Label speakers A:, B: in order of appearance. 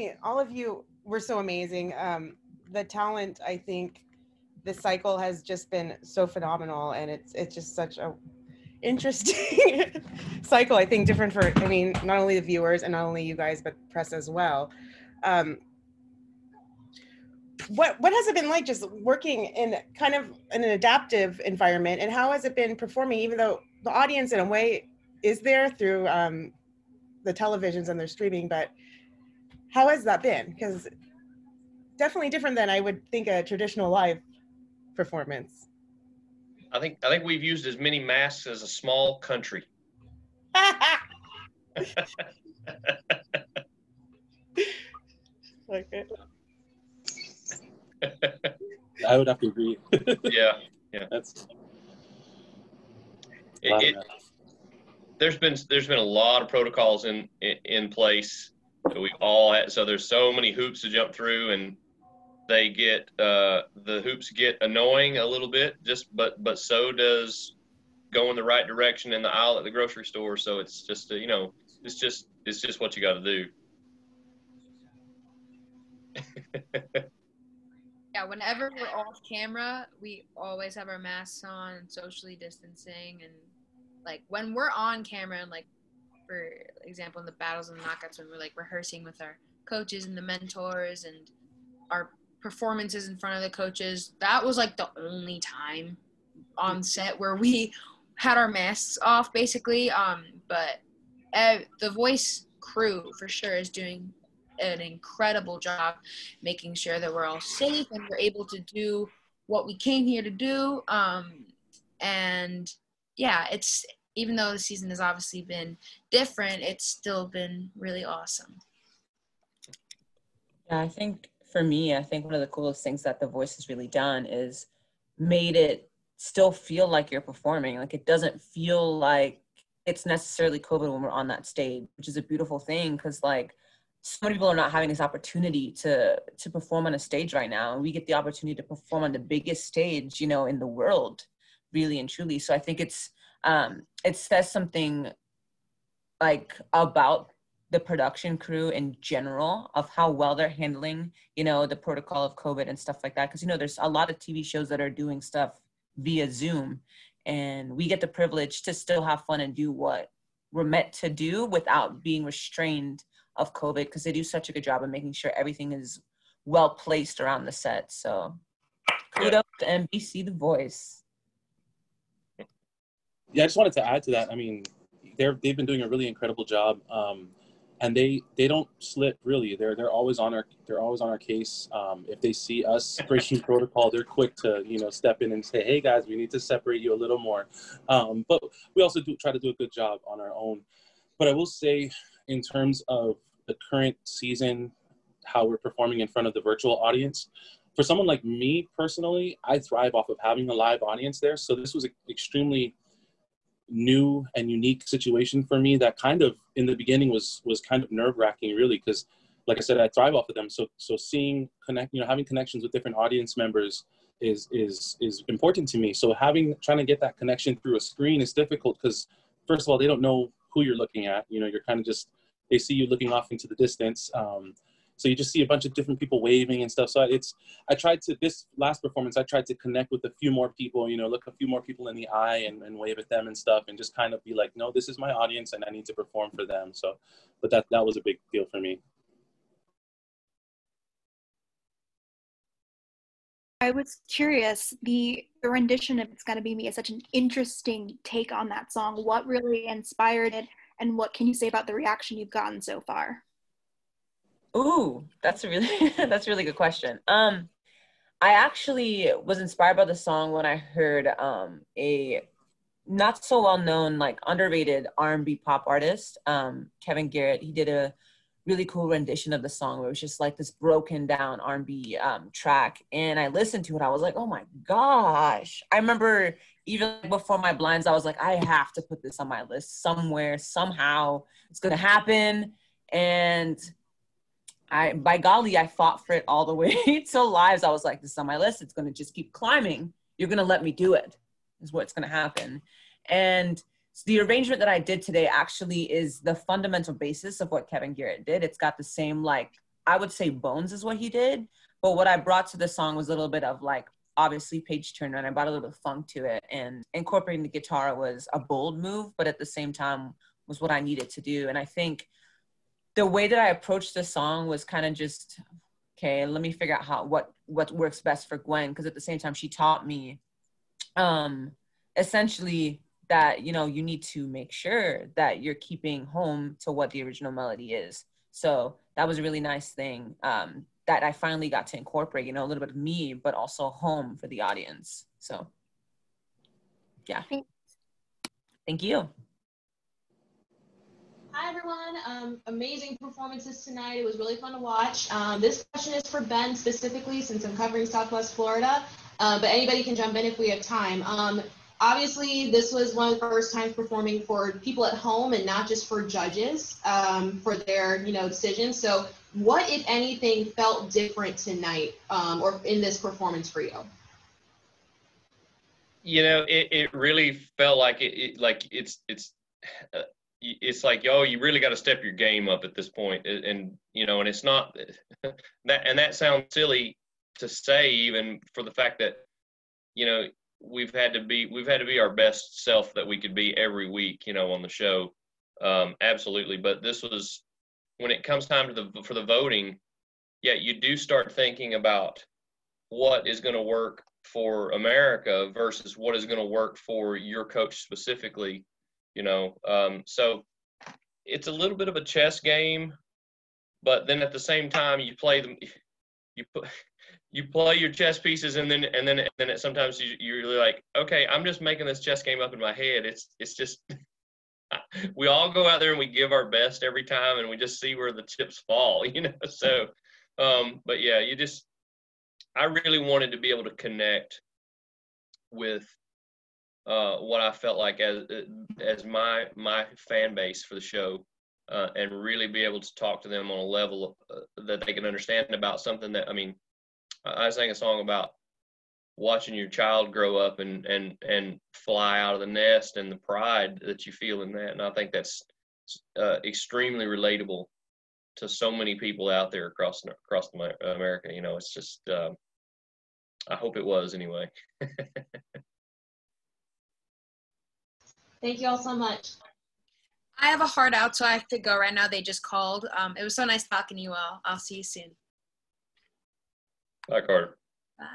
A: mean, all of you were so amazing. The talent, I think, the cycle has just been so phenomenal, and it's just such a interesting cycle. I think different for, I mean, not only the viewers and not only you guys, but press as well. What has it been like just working in kind of an adaptive environment, and how has it been performing, even though the audience in a way is there through the televisions and their streaming, but how has that been? Because definitely different than I would think a traditional live performance.
B: I think we've used as many masks as a small country.
A: Okay.
C: I would have to agree.
B: Yeah.
C: That's
B: there's been a lot of protocols in place that we've all had. So there's so many hoops to jump through, and they get the hoops get annoying a little bit. But so does going the right direction in the aisle at the grocery store. So it's just it's just what you got to do.
D: Yeah, whenever we're off camera, we always have our masks on and socially distancing. And like when we're on camera, and like for example in the battles and the knockouts, when we're like rehearsing with our coaches and the mentors and our performances in front of the coaches, that was like the only time on set where we had our masks off basically. But the voice crew for sure is doing an incredible job making sure that we're all safe and we're able to do what we came here to do. And yeah, it's, even though the season has obviously been different, it's still been really awesome.
E: Yeah, I think for me, I think one of the coolest things that The Voice has really done is made it still feel like you're performing. Like it doesn't feel like it's necessarily COVID when we're on that stage, which is a beautiful thing, because like so many people are not having this opportunity to perform on a stage right now. And we get the opportunity to perform on the biggest stage, you know, in the world, really and truly. So I think it says something like about the production crew in general of how well they're handling, you know, the protocol of COVID and stuff like that. Because, you know, there's a lot of TV shows that are doing stuff via Zoom, and we get the privilege to still have fun and do what we're meant to do without being restrained of COVID, because they do such a good job of making sure everything is well placed around the set. So kudos to NBC The Voice.
C: Yeah, I just wanted to add to that. I mean, they've been doing a really incredible job, and they don't slip really. They're always on our case. If they see us breaking protocol, they're quick to step in and say, "Hey guys, we need to separate you a little more." But we also do try to do a good job on our own. But I will say, in terms of the current season, how we're performing in front of the virtual audience, for someone like me personally, I thrive off of having a live audience there. So this was an extremely new and unique situation for me that kind of in the beginning was kind of nerve-wracking, really, because like I said, I thrive off of them. So seeing having connections with different audience members is important to me. So trying to get that connection through a screen is difficult because first of all, they don't know who you're looking at. You're kind of just, they see you looking off into the distance. So you just see a bunch of different people waving and stuff. So this last performance, I tried to connect with a few more people, look a few more people in the eye and wave at them and stuff, and just kind of be like, no, this is my audience and I need to perform for them. So, but that was a big deal for me.
F: I was curious, the rendition of It's Gotta Be Me is such an interesting take on that song. What really inspired it, and what can you say about the reaction you've gotten so far?
E: Ooh, that's a really good question. I actually was inspired by the song when I heard a not so well known, like underrated R&B pop artist, Kevin Garrett. He did a really cool rendition of the song where it was just like this broken down R&B track, and I listened to it. I was like, oh my gosh. I remember even before my blinds, I was like, I have to put this on my list somewhere, somehow. It's gonna happen. And by golly, I fought for it all the way till lives. I was like, this is on my list. It's gonna just keep climbing. You're gonna let me do it, is what's gonna happen. And so the arrangement that I did today actually is the fundamental basis of what Kevin Garrett did. It's got the same like I would say bones is what he did. But what I brought to the song was a little bit of like, obviously Payge Turner, and I brought a little bit of funk to it, and incorporating the guitar was a bold move, but at the same time was what I needed to do. And I think the way that I approached the song was kind of just, okay, let me figure out what works best for Gwen. Because at the same time, she taught me essentially that, you know, you need to make sure that you're keeping home to what the original melody is. So that was a really nice thing that I finally got to incorporate, you know, a little bit of me, but also home for the audience. So yeah. Thank you.
G: Hi everyone, amazing performances tonight. It was really fun to watch. This question is for Ben specifically since I'm covering Southwest Florida, but anybody can jump in if we have time. Obviously, this was one of the first times performing for people at home and not just for judges for their, you know, decisions. So what, if anything, felt different tonight or in this performance for you?
B: You know, it really felt like it's like, oh, you really got to step your game up at this point. And, you know, and it's not that sounds silly to say, even for the fact that, you know, we've had to be our best self that we could be every week, you know, on the show. Absolutely. But this was, when it comes time for the voting, yeah, you do start thinking about what is going to work for America versus what is going to work for your coach specifically. You know, so it's a little bit of a chess game, but then at the same time you play them, you play your chess pieces, and then sometimes you're like, okay, I'm just making this chess game up in my head. It's just we all go out there and we give our best every time, and we just see where the chips fall, you know. So, but yeah, I really wanted to be able to connect with what I felt like as my fan base for the show, and really be able to talk to them on a level that they can understand about something that, I mean, I sang a song about watching your child grow up and fly out of the nest and the pride that you feel in that. And I think that's extremely relatable to so many people out there across America. You know, it's just, I hope it was anyway.
G: Thank you all so much.
D: I have a heart out, so I have to go right now. They just called. It was so nice talking to you all. I'll see you soon.
B: Bye, Carter.
D: Bye.